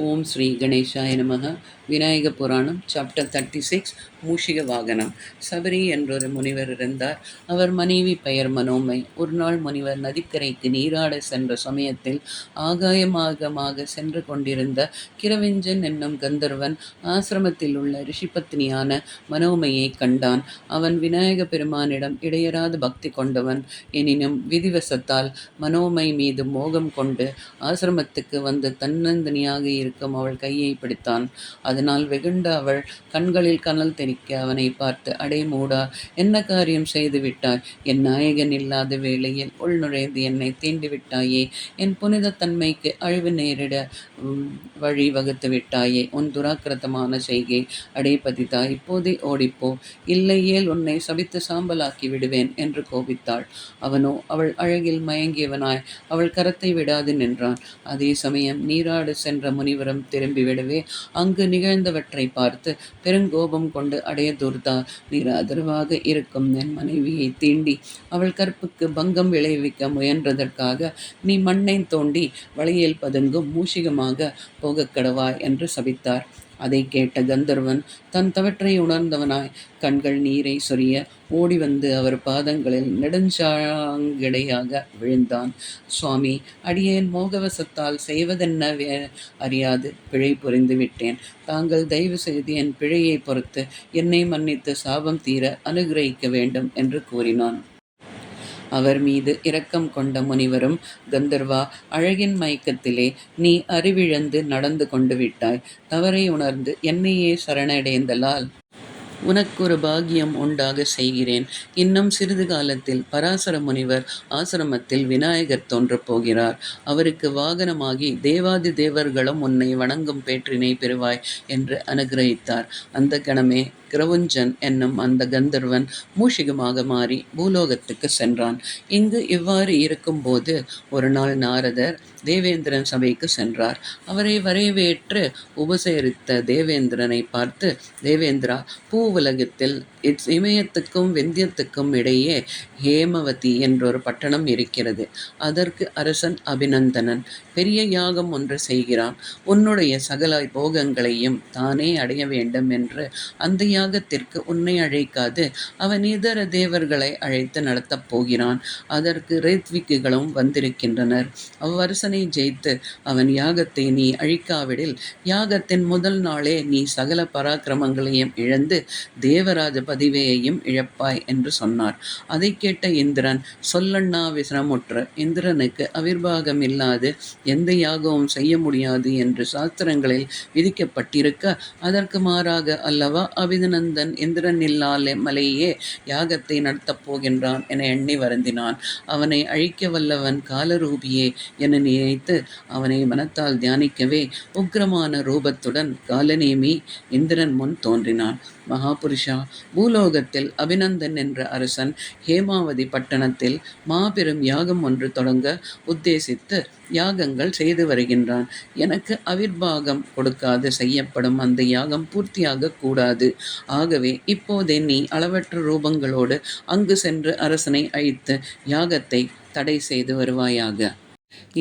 ஓம் ஸ்ரீ கணேசாய நமக. விநாயக புராணம் சாப்டர் 36 மூஷிக வாகனம். சபரி என்றொரு முனிவர் இருந்தார். அவர் மனைவி பெயர் மனோமை. ஒரு நாள் முனிவர் நதிக்கரைக்கு நீராட சென்ற சமயத்தில் ஆகாய மார்க்கமாக சென்று கொண்டிருந்த கிரவிஞ்சன் என்னும் கந்தர்வன் ஆசிரமத்தில் உள்ள ரிஷிபத்னியான மனோமையை கண்டான். அவன் விநாயக பெருமானிடம் இடையராத பக்தி கொண்டவன். எனினும் விதிவசத்தால் மனோமை மீது மோகம் கொண்டு ஆசிரமத்துக்கு வந்து தன்னந்தனியாக இருக்கும் அவள் கையை பிடித்தான். அதனால் வெகுண்ட அவள் கண்களில் கனல் தெறிக்க அவனை பார்த்து, அடே மூடா, என்ன காரியம் செய்து விட்டாய்? என் நாயகன் இல்லாத வேளையில் உள் நுழைந்து என்னை தீண்டி விட்டாயே. என் புனித தன்மைக்கு அழிவு நேரிட வழி வகுத்து விட்டாயே. உன் துராக்கிரதமான செய்கை. அடே பதிதா, இப்போதே ஓடிப்போ, இல்லையேல் உன்னை சபித்து சாம்பலாக்கி விடுவேன் என்று கோபித்தாள். அவனோ அவள் அழகில் மயங்கியவனாய் அவள் கரத்தை விடாது நின்றான். அதே சமயம் நீராடு சென்ற முனிவரும் திரும்பிவிடவே அங்கு நிகழ்ந்தவற்றை பார்த்து பெருங்கோபம் கொண்டு, அடைய துர்தா, நீர் ஆதரவாக இருக்கும் என் மனைவியை தீண்டி அவள் கற்புக்கு பங்கம் விளைவிக்க முயன்றதற்காக நீ மண்ணை தோண்டி வழியில் பதுங்கும் மூஷிகமாக போகக் கடவாய் என்று சபித்தார். அதை கேட்ட கந்தர்வன் தன் தவற்றை உணர்ந்தவனாய் கண்கள் நீரை சொரிய ஓடி வந்து அவர் பாதங்களில் நெடுஞ்சாங்கிடையாக விழுந்தான். சுவாமி, அடியேன் மோகவசத்தால் செய்வதென்ன அறியாது பிழை புரிந்து விட்டேன். தாங்கள் தயவு செய்து என் பிழையை பொறுத்து என்னை மன்னித்து சாபம் தீர அனுகிரகிக்க வேண்டும் என்று கூறினான். அவர் மீது இரக்கம் கொண்ட முனிவரும், கந்தர்வா, அழகின் மயக்கத்திலே நீ அறிவிழந்து நடந்து கொண்டு விட்டாய். தவறை உணர்ந்து என்னையே சரணடைந்தலால் உனக்கொரு பாக்கியம் உண்டாக செய்கிறேன். இன்னும் சிறிது காலத்தில் பராசர முனிவர் ஆசிரமத்தில் விநாயகர் தோன்றப் போகிறார். அவருக்கு வாகனமாகி தேவாதி தேவர்களும் உன்னை வணங்கும் பேற்றினை பெறுவாய் என்று அனுகிரகித்தார். அந்த கணமே கிரவுஞ்சன் என்னும் அந்த கந்தர்வன் மூஷிகமாக மாறி பூலோகத்துக்கு சென்றான். இங்கு இவ்வாறு இருக்கும்போது ஒரு நாள் நாரதர் தேவேந்திரன் சபைக்கு சென்றார். அவரை வரவேற்று உபசரித்த தேவேந்திரனை பார்த்து, தேவேந்திரா, பூவுலகத்தில் இமயத்துக்கும் வெந்தியத்துக்கும் இடையே ஹேமவதி என்றொரு பட்டணம் இருக்கிறது. அதற்கு அரசன் அபிநந்தனன் பெரிய யாகம் ஒன்று செய்கிறான். உன்னுடைய சகல போகங்களையும் தானே அடைய வேண்டும் என்று அந்த யாகத்திற்கு உன்னை அழைக்காது அவன் இதர தேவர்களை அழைத்து நடத்தப் போகிறான். அதற்கு ரேத்விக்குகளும் வந்திருக்கின்றனர். அவ்வரசனை ஜெயித்து அவன் யாகத்தை நீ அழிக்காவிடில் யாகத்தின் முதல் நாளே நீ சகல பராக்கிரமங்களையும் இழந்து தேவராஜ பதிவையையும் இழப்பாய் என்று சொன்னார். அதை கேட்ட இந்திரன் சொல்லண்ணா விசிரமுற்ற இந்திரனுக்கு அவிர்வாகம் இல்லாது எந்த யாகமும் செய்ய முடியாது என்று சாஸ்திரங்களில் விதிக்கப்பட்டிருக்க, அதற்கு மாறாக அல்லவா அபிநந்தன் இந்திரன் இல்லாத மலையே யாகத்தை நடத்தப் போகின்றான் என எண்ணி வருந்தினான். அவனை அழிக்க வல்லவன் காலரூபியே என நினைத்து அவனை மனத்தால் தியானிக்கவே உக்கிரமான ரூபத்துடன் காலநேமி இந்திரன் முன் தோன்றினான். மகாபுருஷா, பூலோகத்தில் அபிநந்தன் என்ற அரசன் ஹேமாவதி பட்டணத்தில் மாபெரும் யாகம் ஒன்று தொடங்க உத்தேசித்து யாகங்கள் செய்து வருகின்றான். எனக்கு அவிர்வாகம் கொடுக்காது செய்யப்படும் அந்த யாகம் பூர்த்தியாக கூடாது. ஆகவே இப்போதே நீ அளவற்ற ரூபங்களோடு அங்கு சென்று அரசனை அழித்து யாகத்தை தடை செய்து வருவாயாக.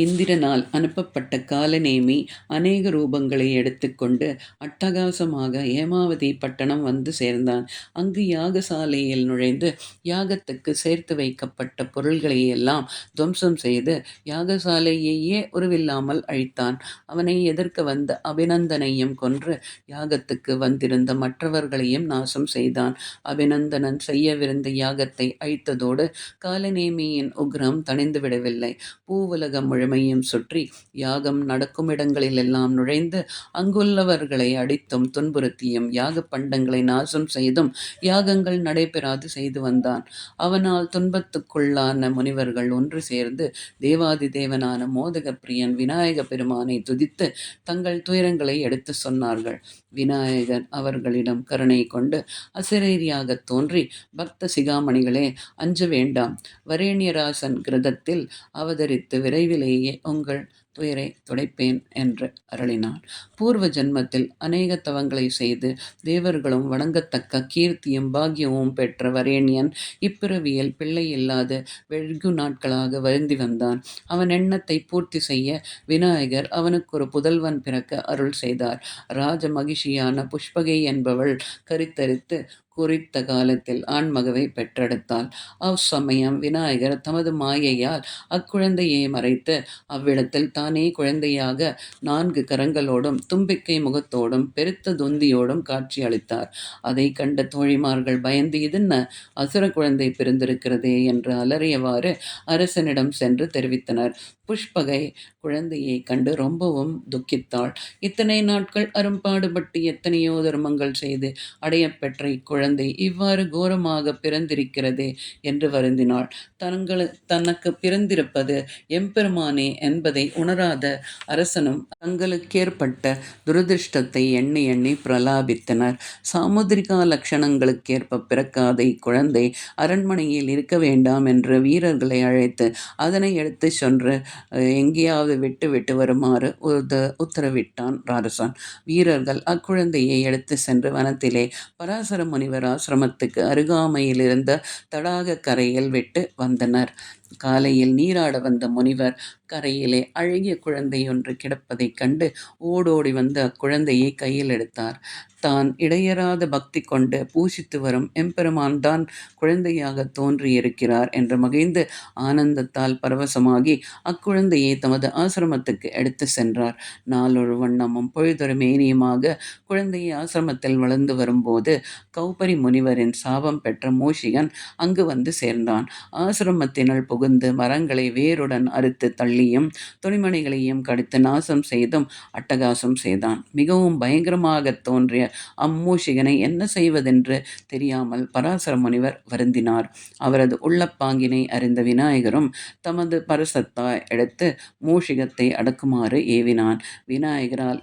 இந்திரனால் அனுப்பப்பட்ட காலநேமி அநேக ரூபங்களை எடுத்துக்கொண்டு அட்டகாசமாக ஏமாவதி பட்டணம் வந்து சேர்ந்தான். அங்கு யாகசாலையில் நுழைந்து யாகத்துக்கு சேர்த்து வைக்கப்பட்ட பொருள்களை எல்லாம் துவம்சம் செய்து யாகசாலையையே உருவில்லாமல் அழித்தான். அவனை எதிர்க்க வந்த அபிநந்தனையும் கொன்று யாகத்துக்கு வந்திருந்த மற்றவர்களையும் நாசம் செய்தான். அபிநந்தனன் செய்யவிருந்த யாகத்தை அழித்ததோடு காலநேமியின் உக்ரம் தணிந்துவிடவில்லை. பூவுலகம் முழுமையும் சுற்றி யாகம் நடக்கும் இடங்களிலெல்லாம் நுழைந்து அங்குள்ளவர்களை அடித்தும் துன்புறுத்தியும் யாக பண்டங்களை நாசம் செய்தும் யாகங்கள் நடைபெறாது செய்து வந்தான். அவனால் துன்பத்துக்குள்ளான முனிவர்கள் ஒன்று சேர்ந்து தேவாதி தேவனான மோதக பிரியன் விநாயக பெருமானை துதித்து தங்கள் துயரங்களை எடுத்து சொன்னார்கள். விநாயகர் அவர்களிடம் கருணை கொண்டு அசிரேரியாக தோன்றி, பக்த சிகாமணிகளே, அஞ்ச வேண்டாம். வரேண்யராசன் கிரதத்தில் அவதரித்து விரைவிலேயே உங்கள் துயரை துடைப்பேன் என்று அருளினான். பூர்வ ஜன்மத்தில் அநேக தவங்களை செய்து தேவர்களும் வணங்கத்தக்க கீர்த்தியும் பாக்கியமும் பெற்ற வரேண்யன் இப்பிறவியில் பிள்ளை இல்லாத வெகு நாட்களாக வருந்தி வந்தான். அவன் எண்ணத்தை பூர்த்தி செய்ய விநாயகர் அவனுக்கு ஒரு புதல்வன் பிறக்க அருள் செய்தார். ராஜ மகிஷியான புஷ்பகை என்பவள் கருத்தரித்து குறித்த காலத்தில் ஆண்மகவை பெற்றெடுத்தாள். அவ்வசமயம் விநாயகர் தமது மாயையால் அக்குழந்தையை மறைத்து அவ்விடத்தில் தானே குழந்தையாக 4 கரங்களோடும் தும்பிக்கை முகத்தோடும் பெருத்த தொந்தியோடும் காட்சி அளித்தார். அதை கண்ட தோழிமார்கள் பயந்து, இதென்ன அசுர குழந்தை பிறந்திருக்கிறதே என்று அலறியவாறு அரசனிடம் சென்று தெரிவித்தனர். புஷ்பகை குழந்தையை கண்டு ரொம்பவும் துக்கித்தாள். இத்தனை நாட்கள் அரும்பாடுபட்டு எத்தனையோ தர்மங்கள் செய்து அடையப்பெற்ற இக்குழந்தை இவ்வாறு கோரமாக பிறந்திருக்கிறதே என்று வருந்தினாள். தனக்கு பிறந்திருப்பது எம்பெருமானே என்பதை உணராத அரசனும் தங்களுக்கேற்பட்ட துரதிருஷ்டத்தை எண்ணி எண்ணி பிரலாபித்தனர். சாமுத்திரிகா லட்சணங்களுக்கேற்ப பிறக்காத இக்குழந்தை அரண்மனையில் இருக்க வேண்டாம் என்று வீரர்களை அழைத்து அதனை எடுத்து சென்று எங்கேயாவது விட்டு விட்டு வருமாறு உத்தரவிட்டான் அரசன். வீரர்கள் அக்குழந்தையை எடுத்து சென்று வனத்திலே பராசர முனிவர் ஆசிரமத்துக்கு அருகாமையில் இருந்த தடாக கரையில் விட்டு வந்தனர். காலையில் நீராட வந்த முனிவர் கரையிலே அழகிய குழந்தையொன்று கிடப்பதைக் கண்டு ஓடோடி வந்து அக்குழந்தையை கையில் எடுத்தார். தான் இடையறாத பக்தி கொண்டு பூசித்து வரும் எம்பெருமான் தான் குழந்தையாக தோன்றியிருக்கிறார் என்று மகிழ்ந்து ஆனந்தத்தால் பரவசமாகி அக்குழந்தையை தமது ஆசிரமத்துக்கு எடுத்து சென்றார். நாளொரு வண்ணமும் பொழுதொரு மேனியுமாக குழந்தையை ஆசிரமத்தில் வளர்ந்து வரும்போது கௌபரி முனிவரின் சாபம் பெற்ற மூஷிகன் அங்கு வந்து சேர்ந்தான். ஆசிரமத்தினுள் புகுந்து மரங்களை வேருடன் அறுத்து தள்ளியும் துணிமணிகளையும் கடித்து நாசம் செய்தும் அட்டகாசம் செய்தான். மிகவும் பயங்கரமாக தோன்றிய அம்மூஷிகனை என்ன செய்வதென்று தெரியாமல் பராசர முனிவர் வருந்தினார். அவரது உள்ளப்பாங்கினை அறிந்த விநாயகரும் தமது பரசத்தாய் எடுத்து மூஷிகத்தை அடக்குமாறு ஏவினான். விநாயகரால்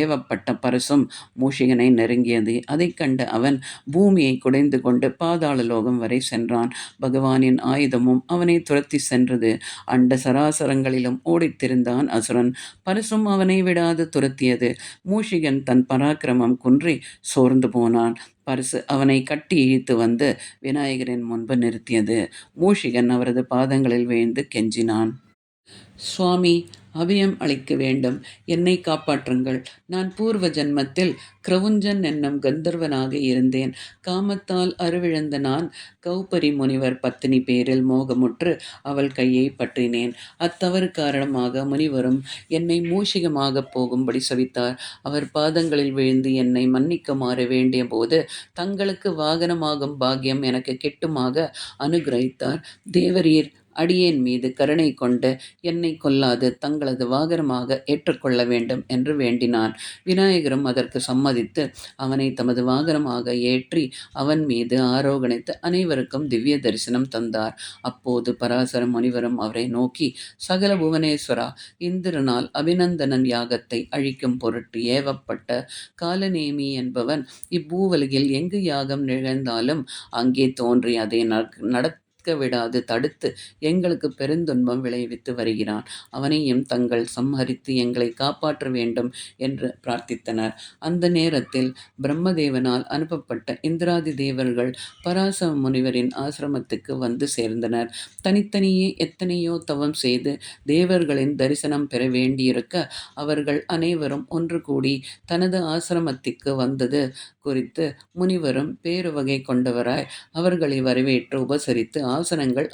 ஏவப்பட்ட பரசும் மூஷிகனை நெருங்கியது. அதைக் கண்டு அவன் பூமியை குடைந்து கொண்டு பாதாள லோகம் வரை சென்றான். பகவானின் ஆயுதமும் அவனை துரத்தி சென்றது. அண்ட சராசரங்களிலும் ஓடித்திருந்தான் அசுரன். பரசும் அவனை விடாது துரத்தியது. மூஷிகன் தன் பராக்கிரமம் குன்றி சோர்ந்து போனான். பரிசு அவனை கட்டி இழுத்து வந்து விநாயகரின் முன்பு நிறுத்தியது. மூஷிகன் அவரது பாதங்களில் வீழ்ந்து கெஞ்சினான். சுவாமி, அபயம் அளிக்க வேண்டும், என்னை காப்பாற்றுங்கள். நான் பூர்வ ஜன்மத்தில் கிரவுஞ்சன் என்னும் கந்தர்வனாக இருந்தேன். காமத்தால் அருவிழந்த நான் கௌபரி முனிவர் பத்தினி பேரில் மோகமுற்று அவள் கையை பற்றினேன். அத்தவறு காரணமாக முனிவரும் என்னை மூஷிகமாக போகும்படி சவித்தார். அவர் பாதங்களில் விழுந்து என்னை மன்னிக்குமாறு வேண்டிய போது தங்களுக்கு வாகனமாகும் பாக்கியம் எனக்கு கிட்டுமாக அனுகிரகித்தார். தேவரீர் அடியேன் மீது கருணை கொண்டு என்னை கொல்லாது தங்களது வாகனமாக ஏற்றுக்கொள்ள வேண்டும் என்று வேண்டினான். விநாயகரும் அதற்கு சம்மதித்து அவனை தமது வாகனமாக ஏற்றி அவன் மீது ஆரோகணித்து அனைவருக்கும் திவ்ய தரிசனம் தந்தார். அப்போது பராசர முனிவரும் அவரை நோக்கி, சகல புவனேஸ்வரா, இந்திரனால் அபிநந்தனன் யாகத்தை அழிக்கும் பொருட்டு ஏவப்பட்ட காலநேமி என்பவன் இப்பூவலுகில் எங்கு யாகம் நிகழ்ந்தாலும் அங்கே தோன்றி அதை விடாது தடுத்து எங்களுக்கு பெருந்துன்பம் விளைவித்து வருகிறான். அவனையும் தங்கள் சம்ஹரித்து எங்களை காப்பாற்ற வேண்டும் என்று பிரார்த்தித்தனர். அந்த நேரத்தில் பிரம்மதேவனால் அனுப்பப்பட்ட இந்திராதி தேவர்கள் பராசர முனிவரின் ஆசிரமத்துக்கு வந்து சேர்ந்தனர். தனித்தனியே எத்தனையோ தவம் செய்து தேவர்களின் தரிசனம் பெற வேண்டியிருக்க அவர்கள் அனைவரும் ஒன்று கூடி தனது ஆசிரமத்திற்கு வந்தது குறித்து முனிவரும் பேரு வகை கொண்டவராய் அவர்களை வரவேற்று உபசரித்து ஆசனங்கள்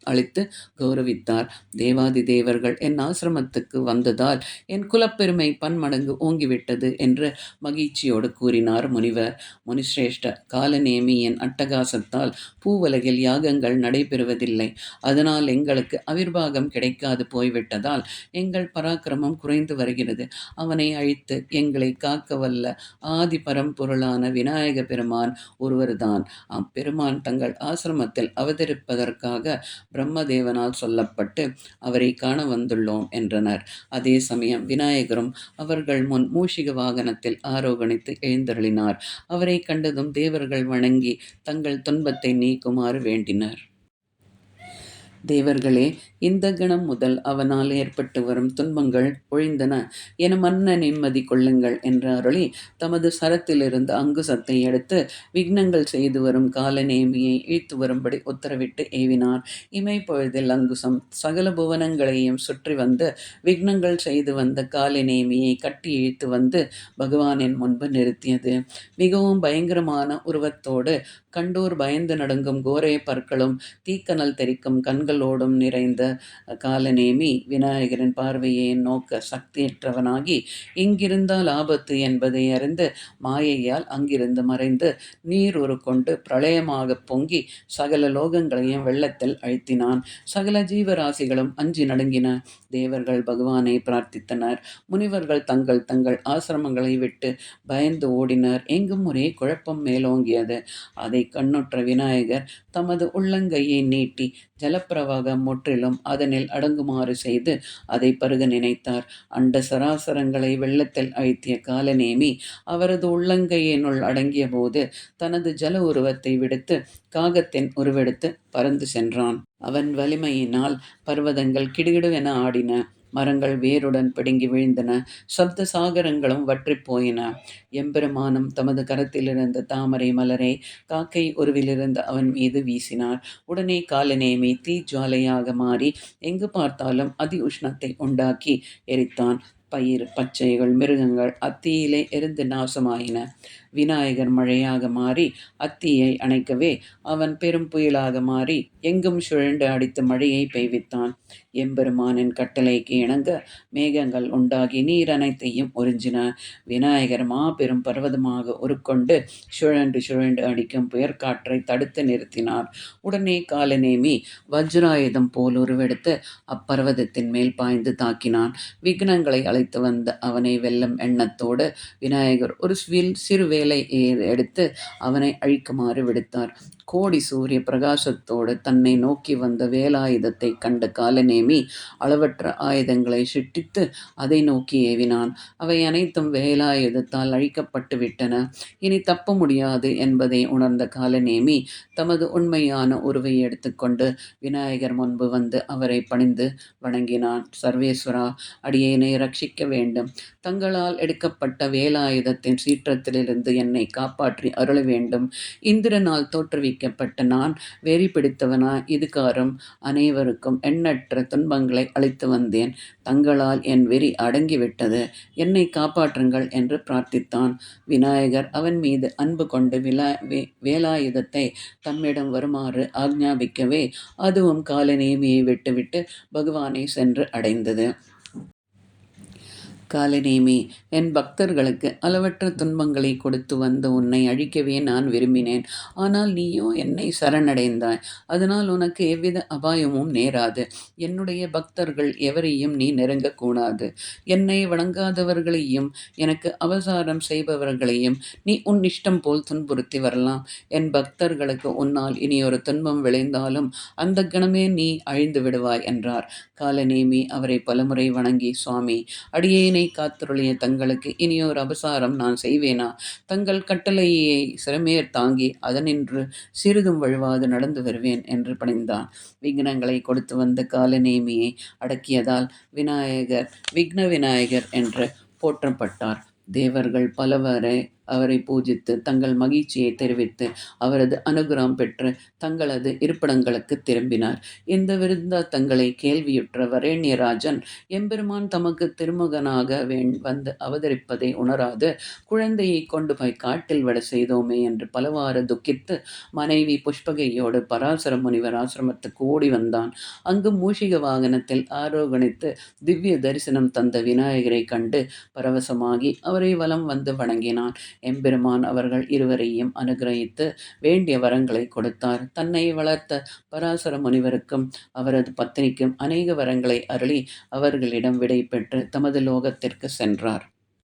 அளித்து கௌரவித்தார். தேவாதி தேவர்கள் என் ஆசிரமத்துக்கு வந்ததால் என் குலப்பெருமை பன்மடங்கு ஓங்கிவிட்டது என்று மகிழ்ச்சியோடு கூறினார் முனிவர். முனிசிரேஷ்ட, காலநேமியின் அட்டகாசத்தால் பூவுலகில் யாகங்கள் நடைபெறுவதில்லை. அதனால் எங்களுக்கு அவிர்வாகம் கிடைக்காது போய்விட்டதால் எங்கள் பராக்கிரமம் குறைந்து வருகிறது. அவனை அழித்து எங்களை காக்க வல்ல ஆதி பரம்பொருளான விநாயக பெருமான் ஒருவர்தான். அப்பெருமான் தங்கள் ஆசிரமத்தில் அவதரிப்பதற்காக பிரம்மதேவனால் சொல்லப்பட்டு அவரை காண வந்துள்ளோம் என்றனர். அதே சமயம் விநாயகரும் அவர்கள் முன் மூஷிக வாகனத்தில் ஆரோகணித்து எழுந்தருளினார். அவரை கண்டதும் தேவர்கள் வணங்கி தங்கள் துன்பத்தை நீக்குமாறு வேண்டினர். தேவர்களே, இந்த கணம் முதல் அவனால் ஏற்பட்டு வரும் துன்பங்கள் ஒழிந்தன என மன்ன நிம்மதி கொள்ளுங்கள் என்று அருளி தமது சரத்திலிருந்து அங்குசத்தை எடுத்து விக்னங்கள் செய்து வரும் காலநேமியை இழுத்து வரும்படி உத்தரவிட்டு ஏவினார். இமைப்பொழுதில் அங்குசம் சகல புவனங்களையும் சுற்றி வந்து விக்னங்கள் செய்து வந்த காலநேமியை கட்டி இழுத்து வந்து பகவானின் முன்பு நிறுத்தியது. மிகவும் பயங்கரமான உருவத்தோடு கண்டோர் பயந்து நடுங்கும் கோரை பற்களும் தீக்கனல் தெரிக்கும் கண்களோடும் நிறைந்த காலநேமி விநாயகரின் பார்வையை நோக்க சக்தியற்றவனாகி எங்கிருந்தால் ஆபத்து என்பதை அறிந்து மாயையால் அங்கிருந்து மறைந்து நீர் உருக்கொண்டு பிரளயமாக பொங்கி சகல லோகங்களையும் வெள்ளத்தில் அழுத்தினான். சகல ஜீவராசிகளும் அஞ்சி நடுங்கின. தேவர்கள் பகவானை பிரார்த்தித்தனர். முனிவர்கள் தங்கள் தங்கள் ஆசிரமங்களை விட்டு பயந்து ஓடினர். எங்கும் ஒரே குழப்பம் மேலோங்கியது. அதை கண்ணுற்ற விநாயகர் தமது உள்ளங்கையை நீட்டி ஜலப்பிரவாகம் முற்றிலும் அதனில் அடங்குமாறு செய்து அதை பருக நினைத்தார். அண்ட சராசரங்களை வெள்ளத்தில் அழுத்திய காலநேமி அவரது உள்ளங்கையினுள் அடங்கிய போது தனது ஜல உருவத்தை விடுத்து காகத்தின் உருவெடுத்து பறந்து சென்றான். அவன் வலிமையினால் பர்வதங்கள் கிடுகிடுவென ஆடின. மரங்கள் வேருடன் பிடுங்கி வீழ்ந்தன. சப்த சாகரங்களும் வற்றிப் போயின. எம்பெருமானும் தமது கரத்திலிருந்த தாமரை மலரை காக்கை உருவிலிருந்து அவன் மீது வீசினார். உடனே காலநேமி தீஜ்வாலையாக மாறி எங்கு பார்த்தாலும் அதி உஷ்ணத்தை உண்டாக்கி எரித்தான். பயிர் பச்சைகள் மிருகங்கள் அத்தீயிலே எரிந்து நாசமாயின. விநாயகர் மழையாக மாறி அத்தீயை அணைக்கவே அவன் பெரும் புயலாக மாறி எங்கும் சுழண்டு அடித்து மழையை பெய்வித்தான். எம்பெருமானின் கட்டளைக்கு இணங்க மேகங்கள் உண்டாகி நீர் அனைத்தையும் உறிஞ்சின. விநாயகர் மாபெரும் பர்வதமாக உருக்கொண்டு சுழண்டு சுழண்டு அடிக்கும் புயற்காற்றை தடுத்து நிறுத்தினார். உடனே காலநேமி வஜ்ராயுதம் போல் உருவெடுத்து அப்பர்வதத்தின் மேல் பாய்ந்து தாக்கினான். விக்னங்களை அழைத்து வந்த அவனை வெல்லும் எண்ணத்தோடு விநாயகர் ஒரு சிறு வேலை எடுத்து அவனை அழிக்குமாறு விடுத்தார். கோடி சூரிய பிரகாசத்தோடு தன்னை நோக்கி வந்த வேலாயுதத்தை கண்ட காலநேமி அளவற்ற ஆயுதங்களை சிட்டித்து அதை நோக்கி ஏவினான். அவை அனைத்தும் வேலாயுதத்தால் அழிக்கப்பட்டு விட்டன. இனி தப்ப முடியாது என்பதை உணர்ந்த காலநேமி தமது உண்மையான உருவை எடுத்துக்கொண்டு விநாயகர் முன்பு வந்து அவரை பணிந்து வணங்கினான். சர்வேஸ்வரா, அடியேனை ரட்சிக்க வேண்டும். தங்களால் எடுக்கப்பட்ட வேலாயுதத்தின் சீற்றத்திலிருந்து என்னை காப்பாற்றி அருள வேண்டும். இந்திரனால் தோற்றுவிக்கப்பட்ட நான் வெறி பிடித்தவனாய் இதுகாரும் அனைவருக்கும் எண்ணற்ற துன்பங்களை அளித்து வந்தேன். தங்களால் என் வெறி அடங்கிவிட்டது. என்னை காப்பாற்றுங்கள் என்று பிரார்த்தித்தான். விநாயகர் அவன் மீது அன்பு கொண்டு வேலாயுதத்தை தம்மிடம் வருமாறு ஆக்ஞாபிக்கவே அதுவும் காலநேமியை விட்டுவிட்டு பகவானை சென்று அடைந்தது. காலநேமி, என் பக்தர்களுக்கு அளவற்ற துன்பங்களை கொடுத்து வந்த உன்னை அழிக்கவே நான் விரும்பினேன். ஆனால் நீயோ என்னை சரணடைந்தாய். அதனால் உனக்கு எவ்வித அபாயமும் நேராது. என்னுடைய பக்தர்கள் எவரையும் நீ நெருங்கக்கூடாது. என்னை வணங்காதவர்களையும் எனக்கு அபசாரம் செய்பவர்களையும் நீ உன் இஷ்டம் போல் துன்புறுத்தி வரலாம். என் பக்தர்களுக்கு உன்னால் இனி ஒரு துன்பம் விளைந்தாலும் அந்த கணமே நீ அழிந்து விடுவாய் என்றார். காலநேமி அவரை பலமுறை வணங்கி, சுவாமி, அடியேனை காத்தருளிய தங்களுக்கு இனியோர் அபசாரம் நான் செய்வேனா? தங்கள் கட்டளையை சிரமேற் தாங்கி அதனின்று சிறிதும் வழுவாது நடந்து வருவேன் என்று பணிந்தான். விக்னங்களை கொடுத்து வந்த காலநேமியை அடக்கியதால் விநாயகர் விக்ன விநாயகர் என்று போற்றப்பட்டார். தேவர்கள் பலவரை அவரை பூஜித்து தங்கள் மகிழ்ச்சியை தெரிவித்து அவரது அனுகிரகம் பெற்று தங்களது இருப்பிடங்களுக்கு திரும்பினார். இந்த விருந்தாந்தங்களை கேள்வியுற்ற வரண்யராஜன் எம்பெருமான் தமக்கு திருமுகனாக வந்து அவதரிப்பதை உணராது குழந்தையை கொண்டு போய் காட்டில் விட செய்தோமே என்று பலவாறு துக்கித்து மனைவி புஷ்பகையோடு பராசர முனிவர் ஆசிரமத்துக்கு ஓடி வந்தான். அங்கு மூஷிக வாகனத்தில் ஆரோகணித்து திவ்ய தரிசனம் தந்த விநாயகரை கண்டு பரவசமாகி அவரை வலம் வந்து வணங்கினான். எம்பெருமான் அவர்கள் இருவரையும் அனுகிரகித்து வேண்டிய வரங்களை கொடுத்தார். தன்னை வளர்த்த பராசர முனிவருக்கும் அவரது பத்தினிக்கும் அநேக வரங்களை அருளி அவர்களிடம் விடை பெற்று தமது லோகத்திற்கு சென்றார்.